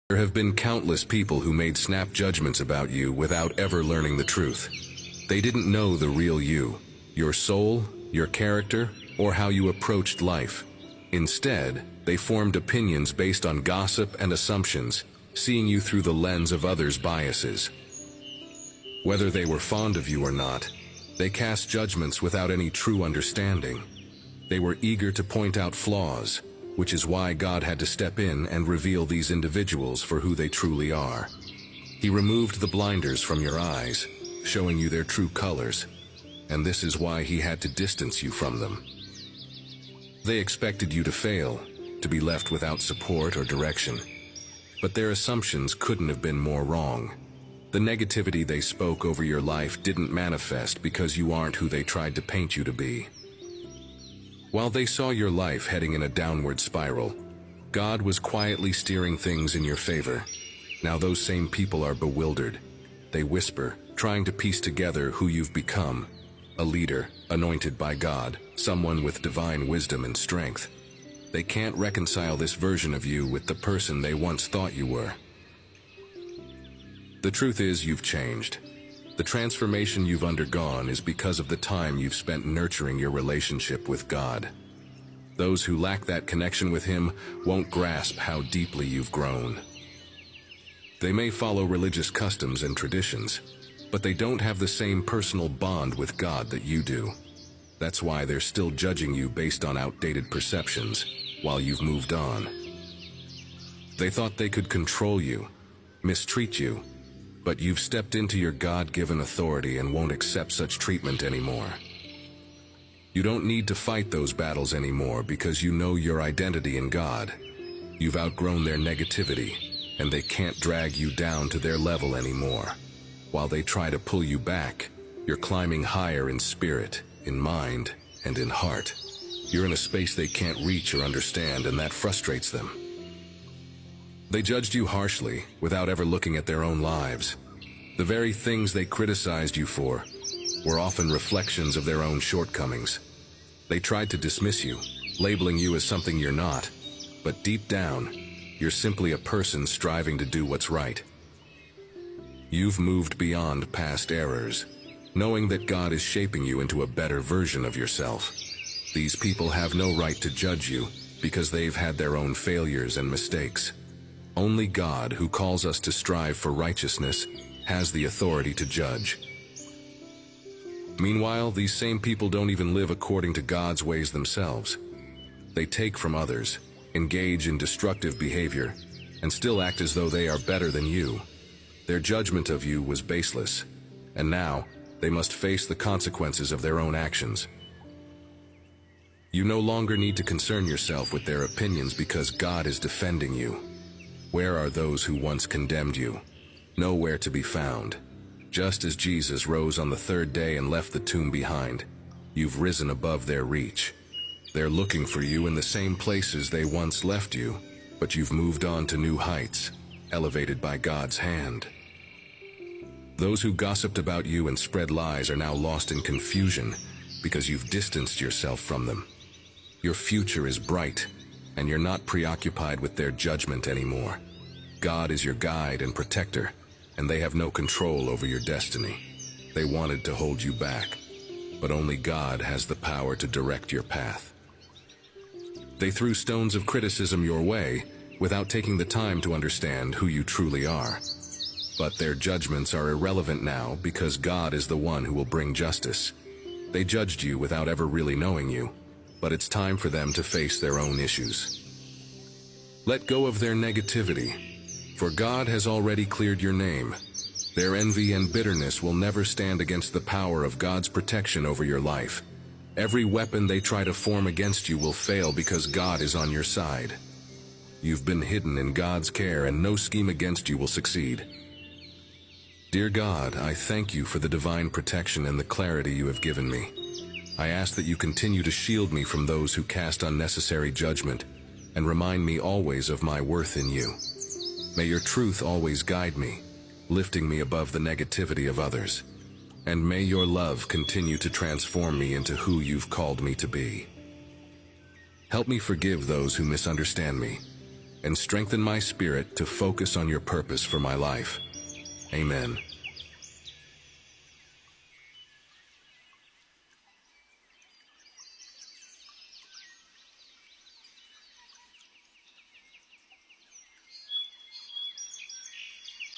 There have been countless people who made snap judgments about you without ever learning the truth. They didn't know the real you, your soul, your character, or how you approached life. Instead, they formed opinions based on gossip and assumptions, seeing you through the lens of others' biases. Whether they were fond of you or not, they cast judgments without any true understanding. They were eager to point out flaws, which is why God had to step in and reveal these individuals for who they truly are. He removed the blinders from your eyes, showing you their true colors, and this is why he had to distance you from them. They expected you to fail, to be left without support or direction, but their assumptions couldn't have been more wrong. The negativity they spoke over your life didn't manifest because you aren't who they tried to paint you to be. While they saw your life heading in a downward spiral, God was quietly steering things in your favor. Now those same people are bewildered. They whisper, trying to piece together who you've become. A leader, anointed by God, someone with divine wisdom and strength. They can't reconcile this version of you with the person they once thought you were. The truth is, you've changed. The transformation you've undergone is because of the time you've spent nurturing your relationship with God. Those who lack that connection with Him won't grasp how deeply you've grown. They may follow religious customs and traditions, but they don't have the same personal bond with God that you do. That's why they're still judging you based on outdated perceptions, while you've moved on. They thought they could control you, mistreat you, but you've stepped into your God-given authority and won't accept such treatment anymore. You don't need to fight those battles anymore because you know your identity in God. You've outgrown their negativity, and they can't drag you down to their level anymore. While they try to pull you back, you're climbing higher in spirit, in mind, and in heart. You're in a space they can't reach or understand, and that frustrates them. They judged you harshly, without ever looking at their own lives. The very things they criticized you for were often reflections of their own shortcomings. They tried to dismiss you, labeling you as something you're not, but deep down, you're simply a person striving to do what's right. You've moved beyond past errors, knowing that God is shaping you into a better version of yourself. These people have no right to judge you because they've had their own failures and mistakes. Only God, who calls us to strive for righteousness, has the authority to judge. Meanwhile, these same people don't even live according to God's ways themselves. They take from others, engage in destructive behavior, and still act as though they are better than you. Their judgment of you was baseless, and now they must face the consequences of their own actions. You no longer need to concern yourself with their opinions because God is defending you. Where are those who once condemned you? Nowhere to be found. Just as Jesus rose on the third day and left the tomb behind, you've risen above their reach. They're looking for you in the same places they once left you, but you've moved on to new heights, elevated by God's hand. Those who gossiped about you and spread lies are now lost in confusion because you've distanced yourself from them. Your future is bright, and you're not preoccupied with their judgment anymore. God is your guide and protector, and they have no control over your destiny. They wanted to hold you back, but only God has the power to direct your path. They threw stones of criticism your way without taking the time to understand who you truly are. But their judgments are irrelevant now because God is the one who will bring justice. They judged you without ever really knowing you, but it's time for them to face their own issues. Let go of their negativity, for God has already cleared your name. Their envy and bitterness will never stand against the power of God's protection over your life. Every weapon they try to form against you will fail because God is on your side. You've been hidden in God's care, and no scheme against you will succeed. Dear God, I thank you for the divine protection and the clarity you have given me. I ask that you continue to shield me from those who cast unnecessary judgment, and remind me always of my worth in you. May your truth always guide me, lifting me above the negativity of others. And may your love continue to transform me into who you've called me to be. Help me forgive those who misunderstand me, and strengthen my spirit to focus on your purpose for my life. Amen.